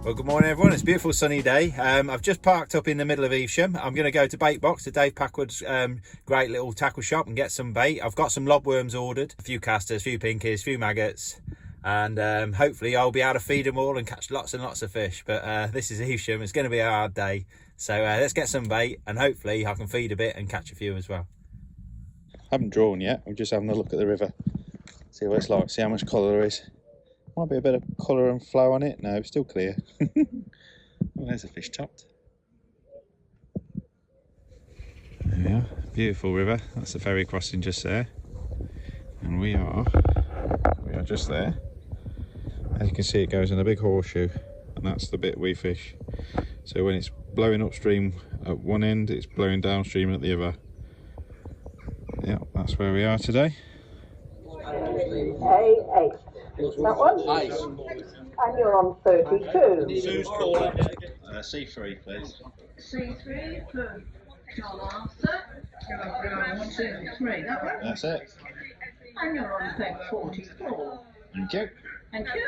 Well, good morning everyone. It's a beautiful sunny day. I've just parked up in the middle of Evesham. I'm going to go to Bait Box, to Dave Packwood's great little tackle shop, and get some bait. I've got some lobworms ordered, a few casters, a few pinkies, a few maggots, and hopefully I'll be able to feed them all and catch lots and lots of fish. But this is Evesham. It's going to be a hard day. So let's get some bait and hopefully I can feed a bit and catch a few as well. I haven't drawn yet. I'm just having a look at the river, see what it's like, see how much colour there is. Might be a bit of colour and flow on it. No, it's still clear. Well, there's a fish topped. There we are, beautiful river. That's the ferry crossing just there, and we are just there. As you can see, it goes in a big horseshoe, and that's the bit we fish. So when it's blowing upstream at one end, it's blowing downstream at the other. Yeah, that's where we are today. A8. That one? Nice. And you're on 32. Sue's calling. C3, please. C3 for Jon Arthur. You're on 123, that one? That's it. And you're on peg 44. Thank you. Thank you.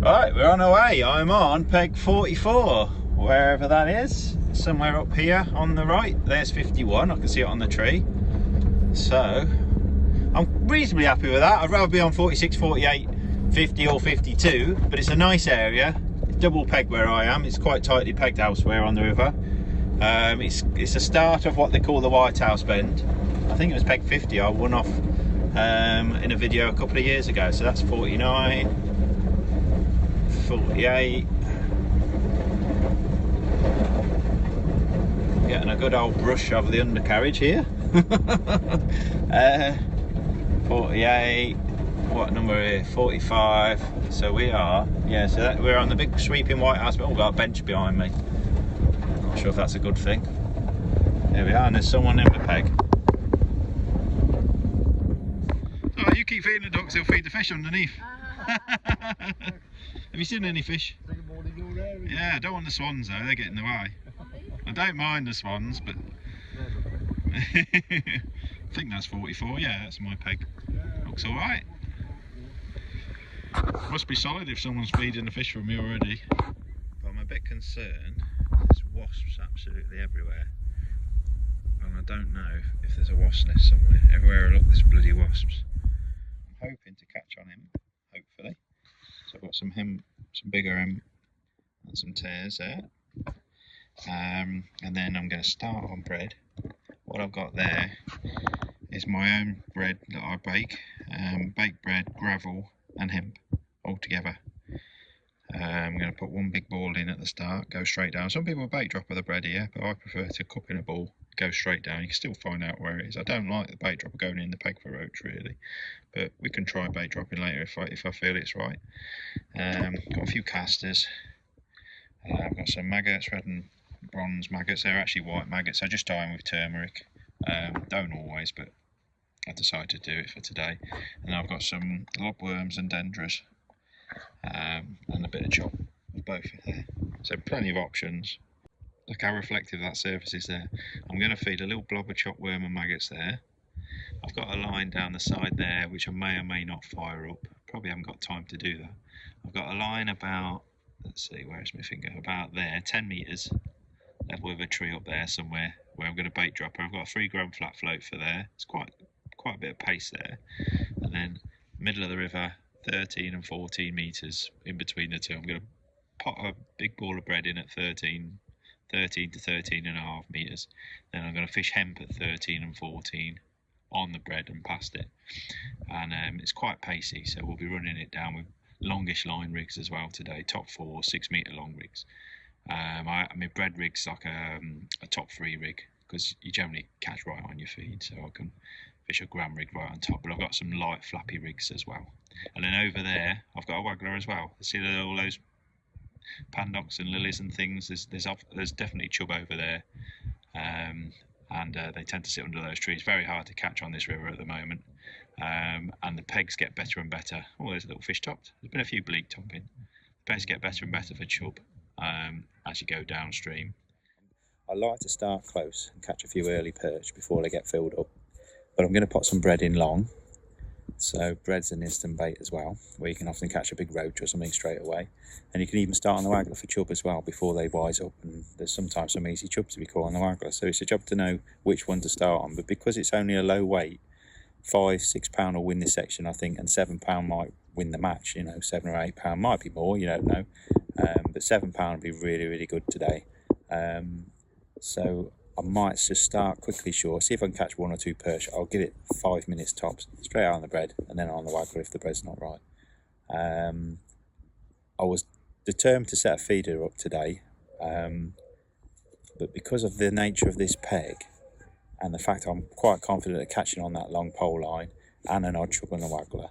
Right, we're on our way. I'm on peg 44, wherever that is. Somewhere up here on the right. There's 51, I can see it on the tree. So I'm reasonably happy with that. I'd rather be on 46, 48, 50 or 52, but it's a nice area. It's double pegged where I am. It's quite tightly pegged elsewhere on the river. It's a start of what they call the White House Bend. I think it was peg 50 I won off in a video a couple of years ago. So that's 49, 48. Getting a good old brush over the undercarriage here. 48, what number here? 45. So we are, yeah, so we're on the big sweeping White House, but we've got a bench behind me. Not sure if that's a good thing. There we are, and there's someone in the peg. Oh, you keep feeding the ducks, they'll feed the fish underneath. Have you seen any fish? Yeah, I don't want the swans though, they get in the way. I don't mind the swans, but I think that's 44, yeah, that's my peg. Looks alright. Must be solid if someone's feeding the fish from me already. But I'm a bit concerned. There's wasps absolutely everywhere. And I don't know if there's a wasp nest somewhere. Everywhere I look, there's bloody wasps. I'm hoping to catch on him, hopefully. So I've got some hemp, some bigger hemp, and some tares there. And then I'm going to start on bread. What I've got there is my own bread that I bake. Baked bread, gravel and hemp all together. I'm going to put one big ball in at the start, go straight down. Some people bait dropper the bread here, but I prefer to cup in a ball, go straight down. You can still find out where it is. I don't like the bait dropper going in the peg for roach really, but we can try bait dropping later if I feel it's right. Got a few casters. I've got some maggots, red and bronze maggots. They're actually white maggots. I just dye them with turmeric. Don't always, but I decided to do it for today. And I've got some lobworms and dendras, and a bit of chop of both there. So plenty of options. Look how reflective that surface is there. I'm going to feed a little blob of chopped worm and maggots there. I've got a line down the side there which I may or may not fire up. Probably haven't got time to do that. I've got a line about, let's see, where's my finger? About there, 10 metres. Level with a tree up there somewhere where I'm going to bait dropper. I've got a 3 gram flat float for there. It's quite a bit of pace there. And then middle of the river, 13 and 14 metres in between the two. I'm going to pot a big ball of bread in at 13 to 13 and a half metres. Then I'm going to fish hemp at 13 and 14 on the bread and past it. And it's quite pacey, so we'll be running it down with longish line rigs as well today. Top 4, 6 metre long rigs. I mean, bread rig's like a top 3 rig because you generally catch right on your feed, so I can fish a gram rig right on top. But I've got some light flappy rigs as well. And then over there, I've got a waggler as well. See all those pandocs and lilies and things? There's definitely chub over there, and they tend to sit under those trees. Very hard to catch on this river at the moment, and the pegs get better and better. Oh, there's a little fish topped. There's been a few bleak topping. The pegs get better and better for chub as you go downstream. I like to start close and catch a few early perch before they get filled up. But I'm going to put some bread in long So bread's an instant bait as well, where you can often catch a big roach or something straight away. And you can even start on the waggler for chub as well before they wise up, and there's sometimes some easy chub to be caught on the waggler. So it's a job to know which one to start on, but because it's only a low weight, £5-6 will win this section I think, and £7 might win the match. You know, £7 or £8 might be more, you don't know, but £7 would be really good today. So I might just start quickly short, see if I can catch 1 or 2 perch. I'll give it 5 minutes tops, straight out on the bread, and then on the waggler if the bread's not right. I was determined to set a feeder up today, but because of the nature of this peg and the fact I'm quite confident of catching on that long pole line and an odd chub on the waggler,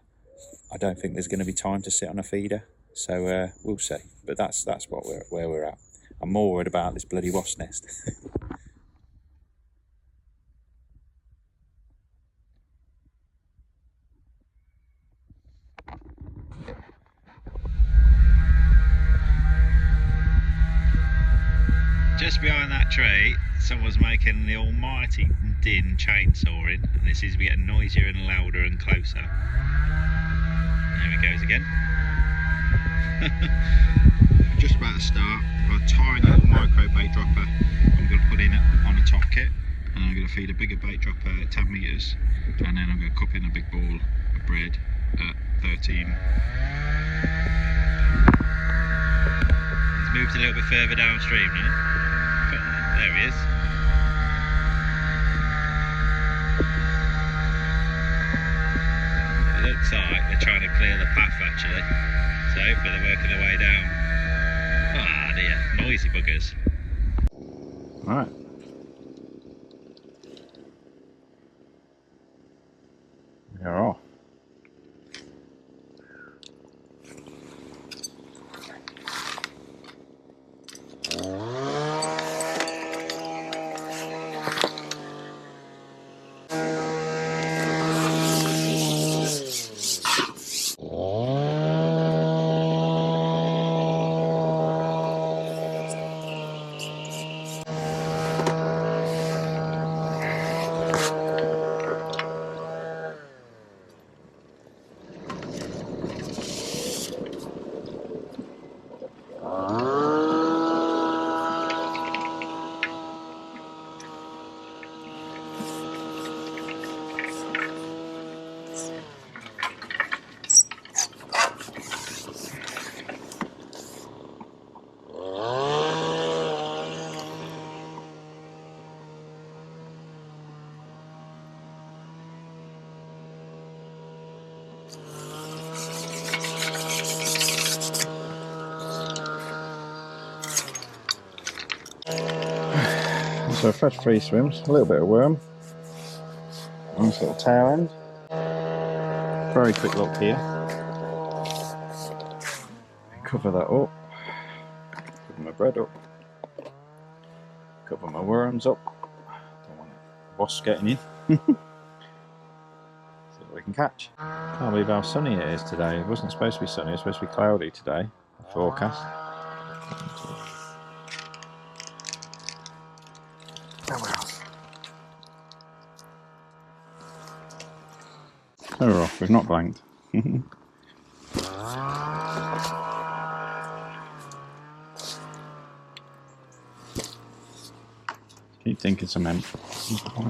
I don't think there's going to be time to sit on a feeder. So we'll see. But that's what where we're at. I'm more worried about this bloody wasp nest. Just behind that tree, someone's making the almighty din chainsawing, and it seems to be getting noisier and louder and closer. There he goes again. Just about to start. I've got a tiny little micro bait dropper I'm going to put in on the top kit, and I'm going to feed a bigger bait dropper at 10 metres, and then I'm going to cup in a big ball of bread at 13. He's moved a little bit further downstream now. There he is. It looks like they're trying to clear the path actually, so hopefully they're working their way down. Ah dear, noisy buggers. Right. We are off. So fresh free swims, a little bit of worm, nice little tail end. Very quick look here. Cover that up, cover my bread up, cover my worms up. Don't want wasps getting in. See what we can catch. Can't believe how sunny it is today. It wasn't supposed to be sunny, it was supposed to be cloudy today, the forecast. Oh well. So we're off, we've not blanked. Keep thinking some hemp.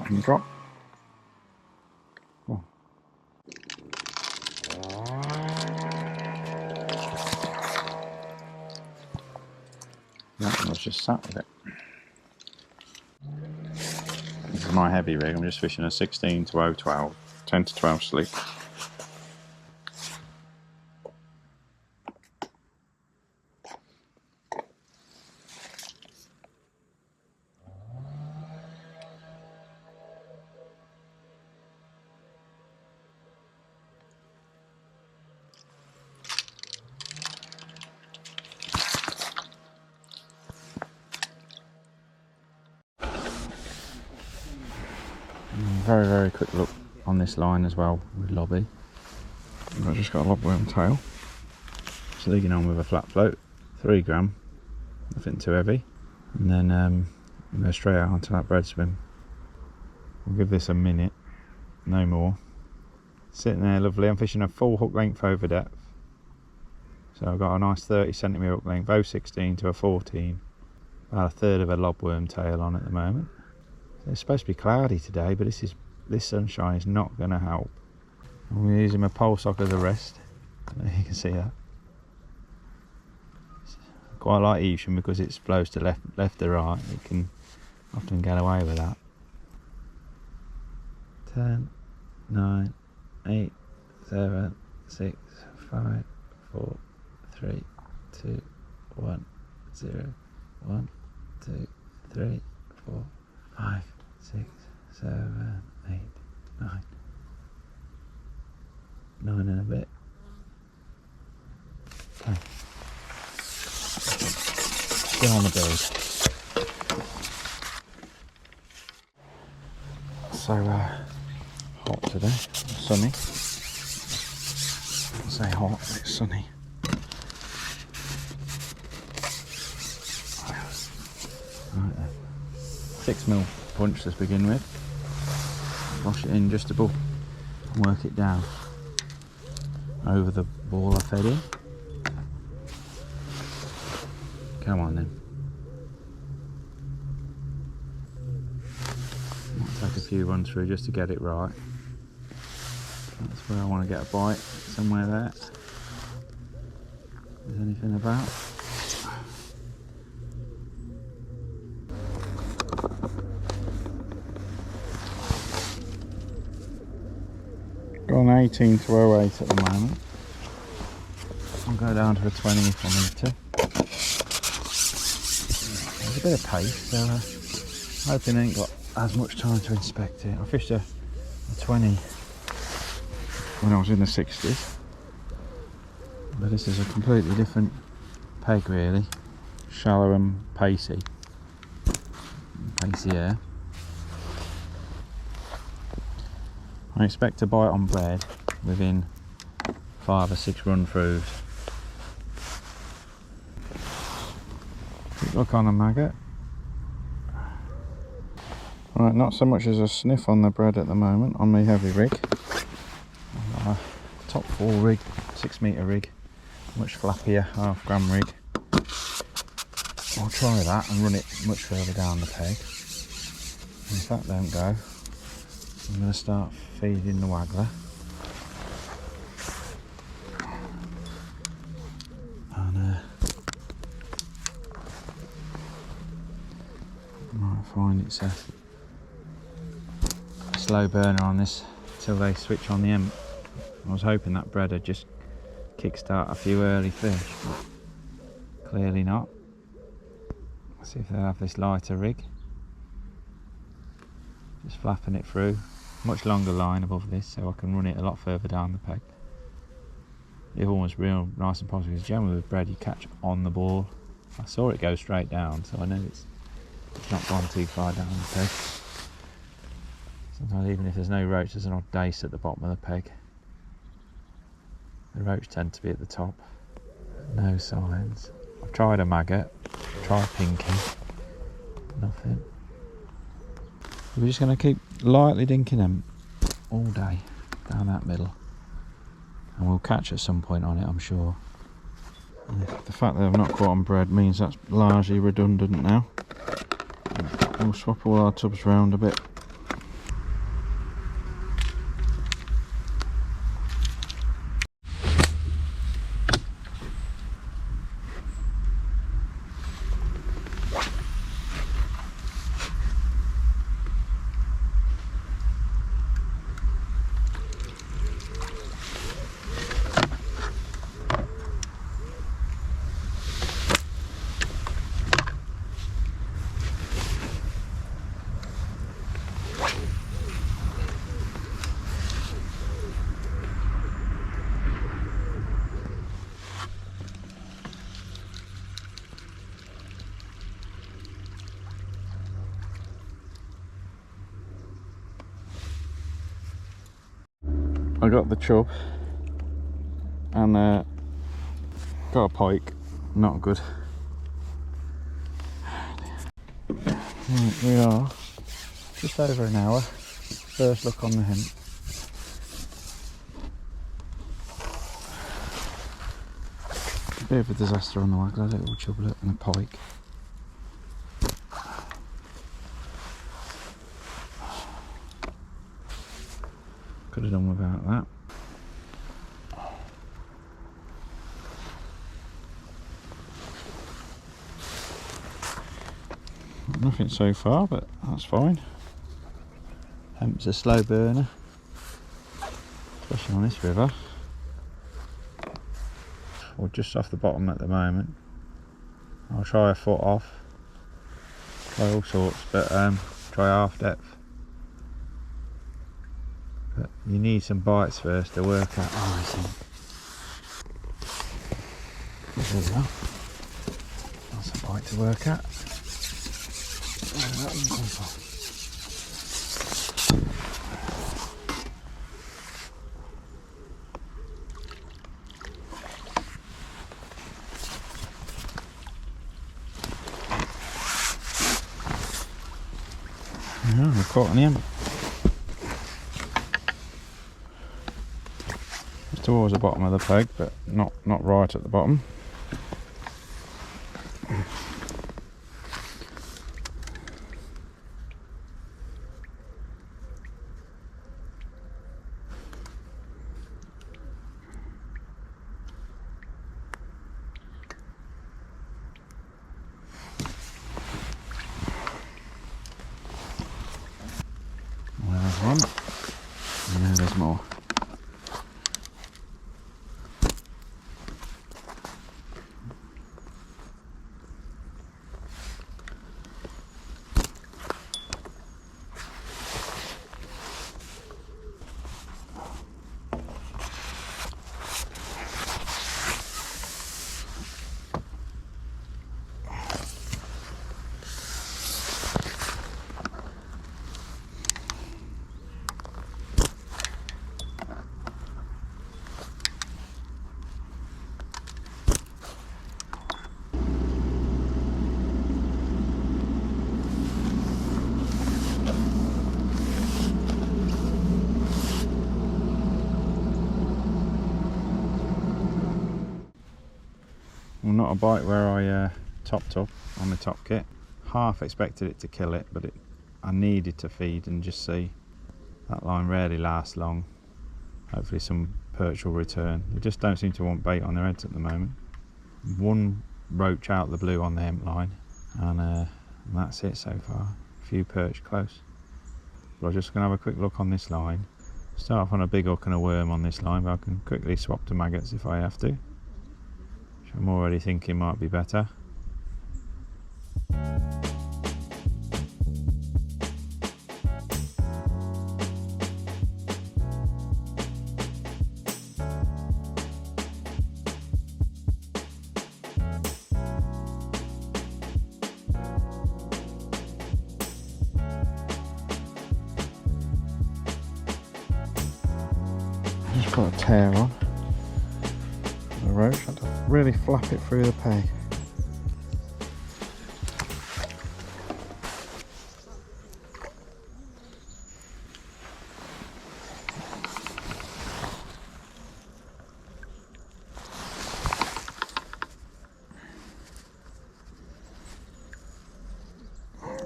And drop. Oh. That one was just sat with it. This is my heavy rig, I'm just fishing a 16 to 012, 10 to 12 sleep. Very quick look on this line as well with lobby. I've just got a lobworm tail. Just leading on with a flat float, 3 gram, nothing too heavy, and then go straight out onto that bread swim. We'll give this a minute, no more. Sitting there lovely. I'm fishing a full hook length over depth. So I've got a nice 30cm hook length, 0.16 to a 14. About a third of a lobworm tail on at the moment. It's supposed to be cloudy today, but this sunshine is not going to help. I'm using my pole sock as a rest. You can see that. Quite like Evesham because it flows to left to right. You can often get away with that. 10, 9, 8, 7, 6, 5, 4, 3, 2, 1, 0, 1, 2, 3, 4, 5, 6, 7, 8, 9. 9 and a bit. Okay. Get on the build. So hot today, sunny. I'll say hot, but it's sunny. Right then. 6mm punch to begin with. Wash it in just above and work it down over the ball I fed in. Come on then. Might take a few runs through just to get it right. That's where I want to get a bite, somewhere there. Is anything about? Gone 18 to 08 at the moment. I'll go down to a 20 if I need to. There's a bit of pace, so hoping I ain't got as much time to inspect it. I fished a 20 when I was in the 60s, but this is a completely different peg really. Shallow and pacey. Pacier. I expect to bite on bread within 5 or 6 run throughs. Quick look on the maggot. Right, not so much as a sniff on the bread at the moment on my heavy rig. Top 4 rig, 6 metre rig, much flappier, 1/2 gram rig. I'll try that and run it much further down the peg. And if that don't go, I'm going to start feeding the waggler. And might find it's a slow burner on this till they switch on the hemp. I was hoping that bread would just kickstart a few early fish, but clearly not. Let's see if they have this lighter rig. Just flapping it through. Much longer line above this, so I can run it a lot further down the peg. The other one was real nice and positive. Generally with bread you catch on the ball. I saw it go straight down, so I know it's not gone too far down the peg. Sometimes even if there's no roach, there's an odd dace at the bottom of the peg. The roach tend to be at the top. No signs. I've tried a maggot, tried pinky, nothing. We're just going to keep lightly dinking them all day down that middle, and we'll catch at some point on it, I'm sure. And the fact that I've not caught on bread means that's largely redundant now. We'll swap all our tubs round a bit. I got the chub and got a pike, not good. Right, we are just over an hour. First look on the hemp. Bit of a disaster on the way, got a little chublet and a pike. Could have done without that. Nothing so far, but that's fine. Hemp's a slow burner, especially on this river. We're just off the bottom at the moment. I'll try a foot off, try all sorts, but try half depth. But you need some bites first to work out. Oh, I think. There we go. That's a bite to work at. Where did that one come from? Yeah, we've caught an hemp. It's towards the bottom of the peg, but not right at the bottom. There's one, and there's more. Well, not a bite where I topped up on the top kit. Half expected it to kill it, but I needed to feed and just see. That line rarely lasts long. Hopefully some perch will return. They just don't seem to want bait on their heads at the moment. One roach out the blue on the hemp line, and that's it so far. A few perch close. But I'm just going to have a quick look on this line. Start off on a big hook and a worm on this line, but I can quickly swap to maggots if I have to. I'm already thinking might be better. Just got a tear on. Roach, I had to really flap it through the peg.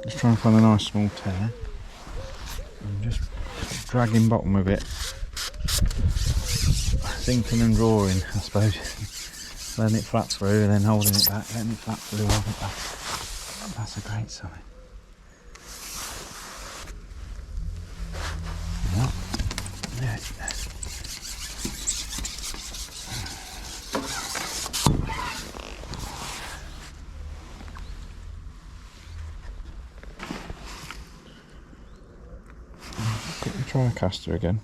Just trying to find a nice small tear and just dragging bottom of it, sinking and drawing, I suppose. Letting it flap through and then holding it back, letting it flap through, holding it back. That's a great sign. Yep. Yeah. Try a caster again.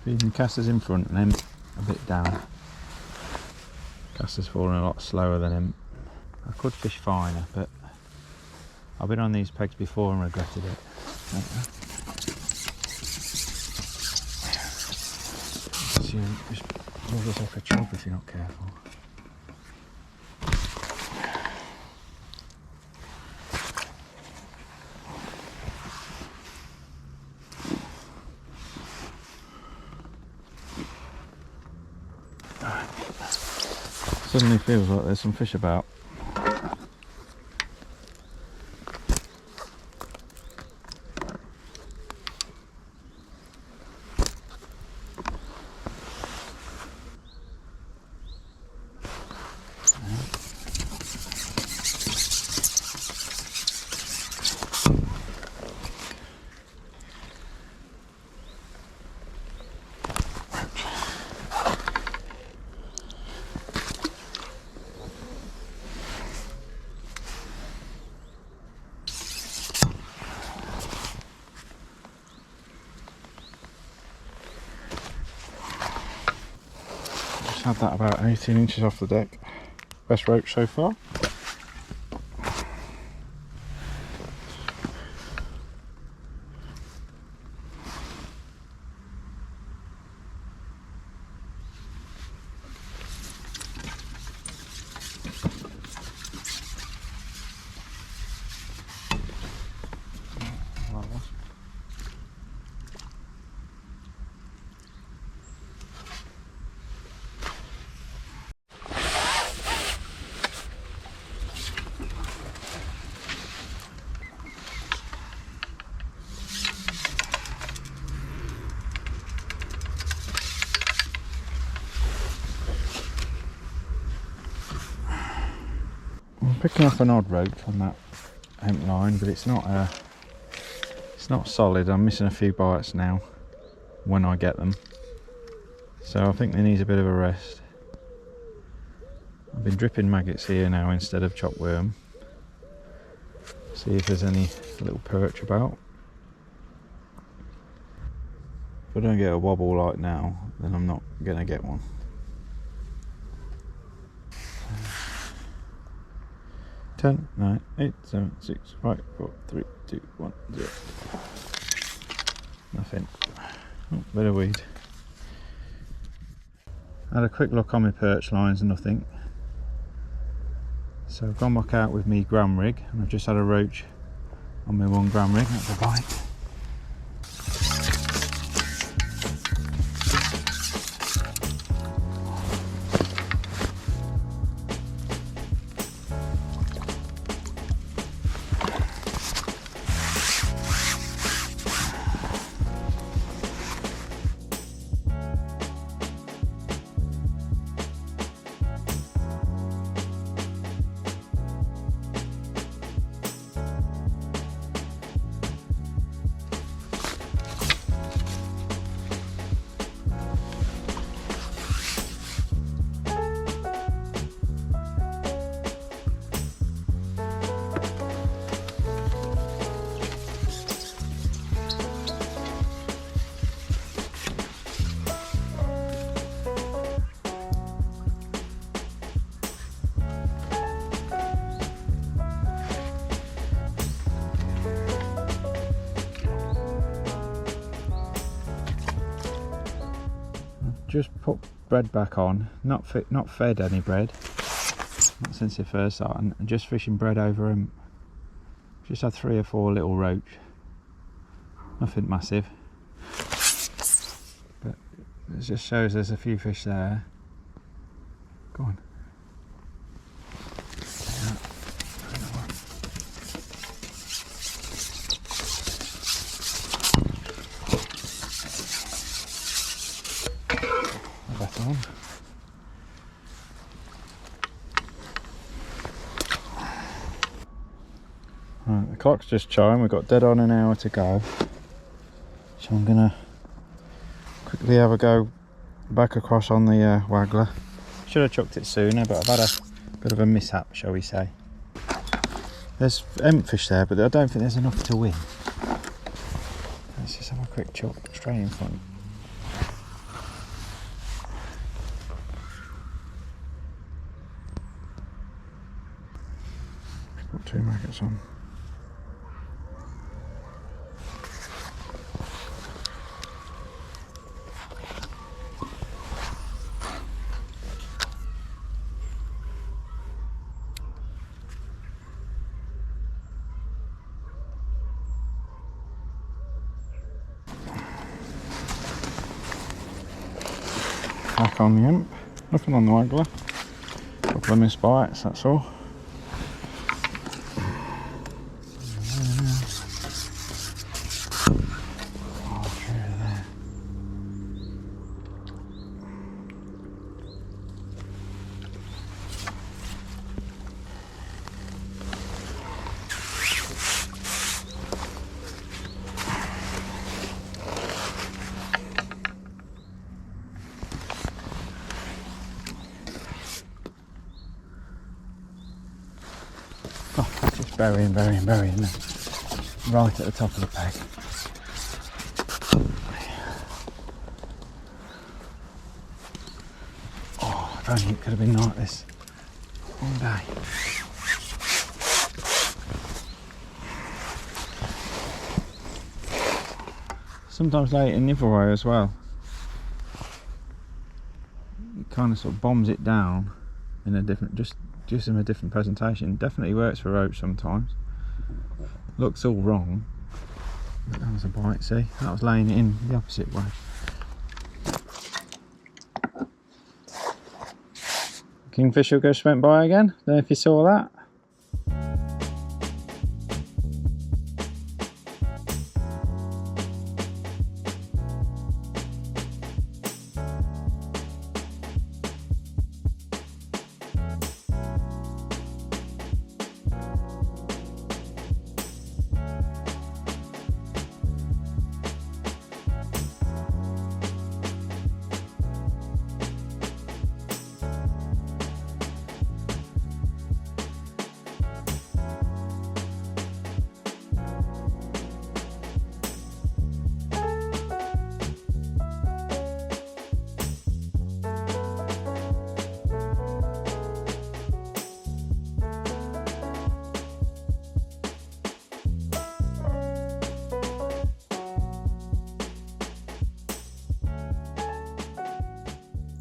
Feeding casters in front and then a bit down. Casters falling a lot slower than him. I could fish finer, but I've been on these pegs before and regretted it. So you just wriggles like a chub if you're not careful. Suddenly feels like there's some fish about. Had that about 18 inches off the deck. Best roach so far. I'm picking up an odd roach on that hemp line, but it's not solid. I'm missing a few bites now when I get them, so I think they need a bit of a rest. I've been dripping maggots here now instead of chopped worm. See if there's any little perch about. If I don't get a wobble like now, then I'm not going to get one. Ten, 9, 8, 7, 6, 5, 4, 3, 2, 1, 0. Nothing. Oh, bit of weed. Had a quick look on my perch lines, nothing. So I've gone back out with me gram rig, and I've just had a roach on my 1 gram rig. That's a bite. Just put bread back on, not fed any bread, not since the first start, and just fishing bread over him. Just had 3 or 4 little roach, nothing massive, but it just shows there's a few fish there. Go on. On. Right, the clock's just chimed, we've got dead on an hour to go, so I'm gonna quickly have a go back across on the waggler. Should have chucked it sooner, but I've had a bit of a mishap, shall we say. There's hemp fish there, but I don't think there's enough to win. Let's just have a quick chuck straight in front. Put 2 maggots on. back on the hemp. Nothing on the waggler. A couple of missed bites, that's all. Just burying there. Right at the top of the peg. Oh, I don't think it could have been like this all day. Sometimes late in the other way as well. It kind of sort of bombs it down in a different, just gives them a different presentation. Definitely works for roach sometimes. Looks all wrong, but that was a bite. See, that was laying it in the opposite way. Kingfisher just went by again. Don't know if you saw that.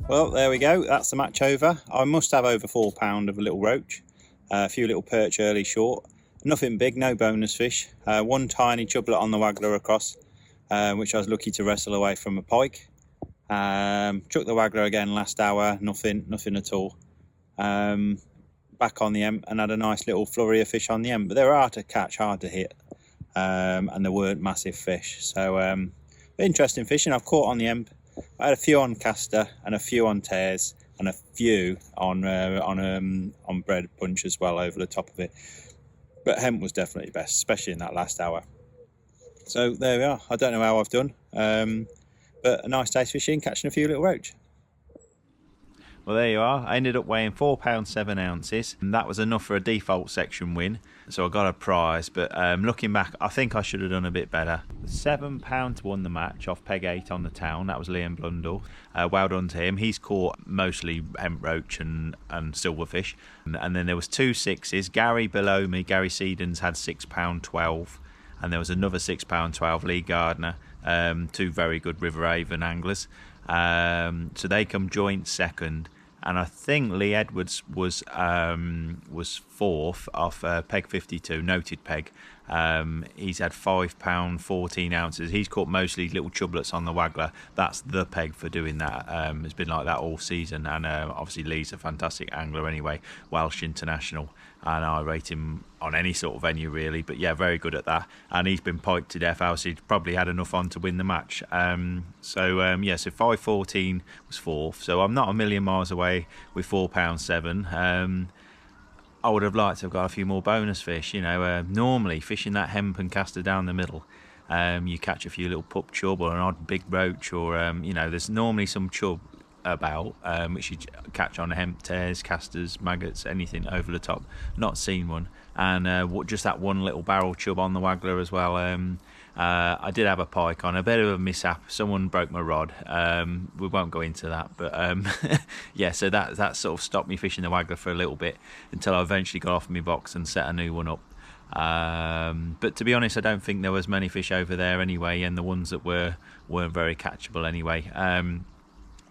Well, there we go, that's the match over. I must have over £4 of a little roach, a few little perch early short, nothing big, no bonus fish, one tiny chublet on the waggler across, which I was lucky to wrestle away from a pike. Chucked the waggler again last hour, nothing at all. Back on the hemp and had a nice little flurry of fish on the hemp, but they were hard to catch, hard to hit, and there weren't massive fish. So interesting fishing. I've caught on the hemp. I had a few on caster and a few on tears and a few on bread punch as well over the top of it. But hemp was definitely best, especially in that last hour. So there we are. I don't know how I've done, but a nice day's fishing, catching a few little roach. Well, there you are. I ended up weighing £4 7 ounces, and that was enough for a default section win. So I got a prize, but looking back, I think I should have done a bit better. £7 won the match off peg 8 on the town. That was Liam Blundell. Well done to him. He's caught mostly hemp roach and silverfish. And then there was 2 6s. Gary below me, Gary Seedens, had £6.12, and there was another £6.12, Lee Gardner. 2 very good River Avon anglers. So they come joint second, and I think Lee Edwards was 4th off peg 52, noted peg. He's had £5 14 ounces. He's caught mostly little chublets on the waggler. That's the peg for doing that. It's been like that all season, and obviously Lee's a fantastic angler anyway, Welsh international, and I rate him on any sort of venue really, but yeah, very good at that, and he's been piked to death. Obviously probably had enough on to win the match. So 5.14 was 4th, so I'm not a million miles away with £4 7. I would have liked to have got a few more bonus fish. You know, normally fishing that hemp and caster down the middle, you catch a few little pup chub or an odd big roach, or you know, there's normally some chub about, which you catch on hemp, tears, casters, maggots, anything over the top. Not seen one, and just that one little barrel chub on the waggler as well. I did have a pike on, a bit of a mishap. Someone broke my rod. We won't go into that, but yeah, so that sort of stopped me fishing the waggler for a little bit until I eventually got off my box and set a new one up. But to be honest, I don't think there was many fish over there anyway, and the ones that weren't very catchable anyway.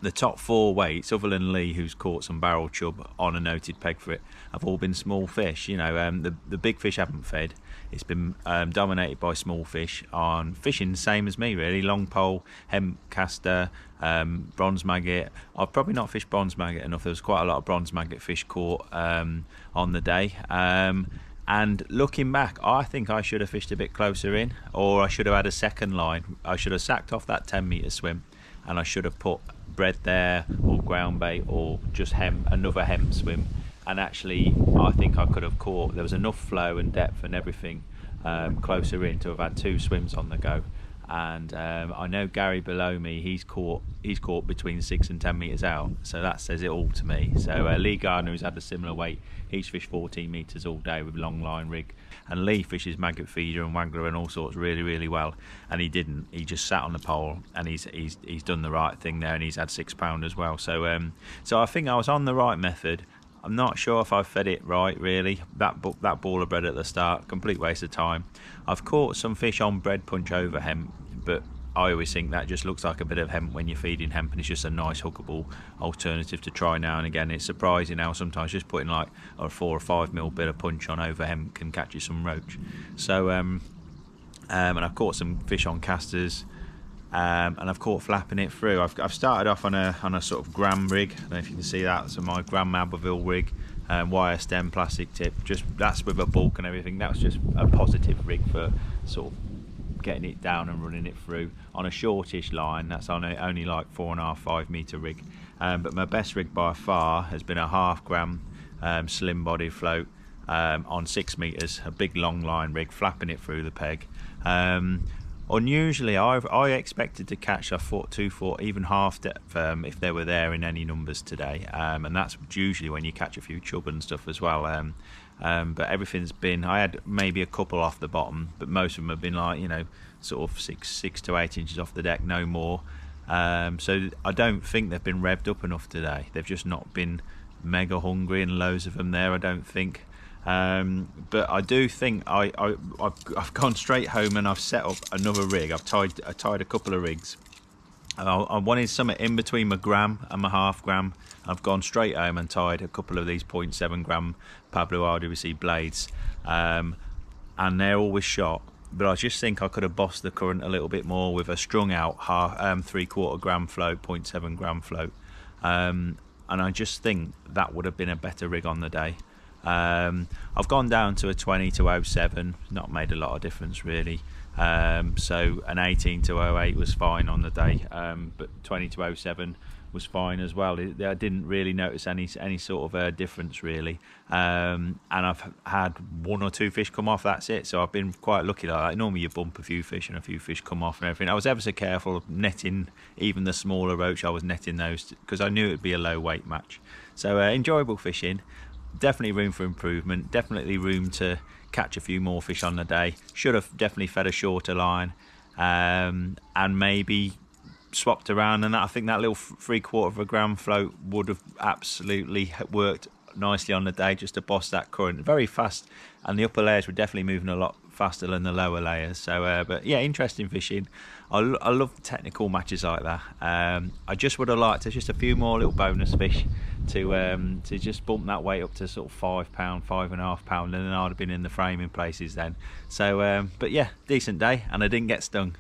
the top 4 weights, other than Lee, who's caught some barrel chub on a noted peg for it, have all been small fish. You know, the big fish haven't fed. It's been dominated by small fish on fishing, same as me really. Long pole, hemp caster, bronze maggot. I've probably not fished bronze maggot enough. There was quite a lot of bronze maggot fish caught on the day. And looking back, I think I should have fished a bit closer in, or I should have had a second line. I should have sacked off that 10-metre swim, and I should have put bread there, or ground bait, or just another hemp swim. And actually, I think I could have caught. There was enough flow and depth and everything closer in to have had 2 swims on the go. And I know Gary below me, he's caught between 6 and 10 metres out, so that says it all to me. So Lee Gardner, who's had a similar weight, he's fished 14 metres all day with long line rig, and Lee fishes maggot feeder and waggler and all sorts really, really well, and he didn't. He just sat on the pole, and he's done the right thing there, and he's had 6 pound as well. So so I think I was on the right method. I'm not sure if I've fed it right, really. That ball of bread at the start, complete waste of time. I've caught some fish on bread punch over hemp, but I always think that just looks like a bit of hemp when you're feeding hemp, and it's just a nice hookable alternative to try now and again. It's surprising how sometimes just putting like a 4 or 5 mil bit of punch on over hemp can catch you some roach. So and I've caught some fish on casters. And I've caught flapping it through. I've started off on a sort of gram rig. I don't know if you can see that. So my Gram Aberville rig, wire stem, plastic tip. That's with a bulk and everything. That was just a positive rig for sort of getting it down and running it through on a shortish line. That's on only like 4.5, 5 metre rig. But my best rig by far has been a 0.5 gram slim body float on 6 metres. A big long line rig, flapping it through the peg. Unusually, I expected to catch a 2 foot, even half depth if they were there in any numbers today, and that's usually when you catch a few chub and stuff as well. But everything's been, I had maybe a couple off the bottom, but most of them have been like, you know, sort of 6 to 8 inches off the deck, no more. So I don't think they've been revved up enough today. They've just not been mega hungry, and loads of them there, I don't think. But I do think I've gone straight home and I've set up another rig. I've tied a couple of rigs. I wanted something in between my gram and my 0.5 gram. I've gone straight home and tied a couple of these 0.7 gram Pablo RWC blades, and they're always shot. But I just think I could have bossed the current a little bit more with a strung out 3/4 gram float, 0.7 gram float, and I just think that would have been a better rig on the day. I've gone down to a 20 to 07, not made a lot of difference really. So an 18 to 08 was fine on the day, but 20 to 07 was fine as well. I didn't really notice any sort of difference really, and I've had 1 or 2 fish come off, that's it. So I've been quite lucky like that. Normally you bump a few fish and a few fish come off and everything. I was ever so careful of netting even the smaller roach. I was netting those because I knew it would be a low weight match. So enjoyable fishing. Definitely room for improvement, definitely room to catch a few more fish on the day. Should have definitely fed a shorter line, and maybe swapped around, and I think that little 3/4 gram float would have absolutely worked nicely on the day, just to boss that current very fast, and the upper layers were definitely moving a lot faster than the lower layers. So but yeah, interesting fishing. I love technical matches like that. I just would have liked just a few more little bonus fish to just bump that weight up to sort of £5, £5.5, and then I'd have been in the frame in places then. So but yeah, decent day, and I didn't get stung.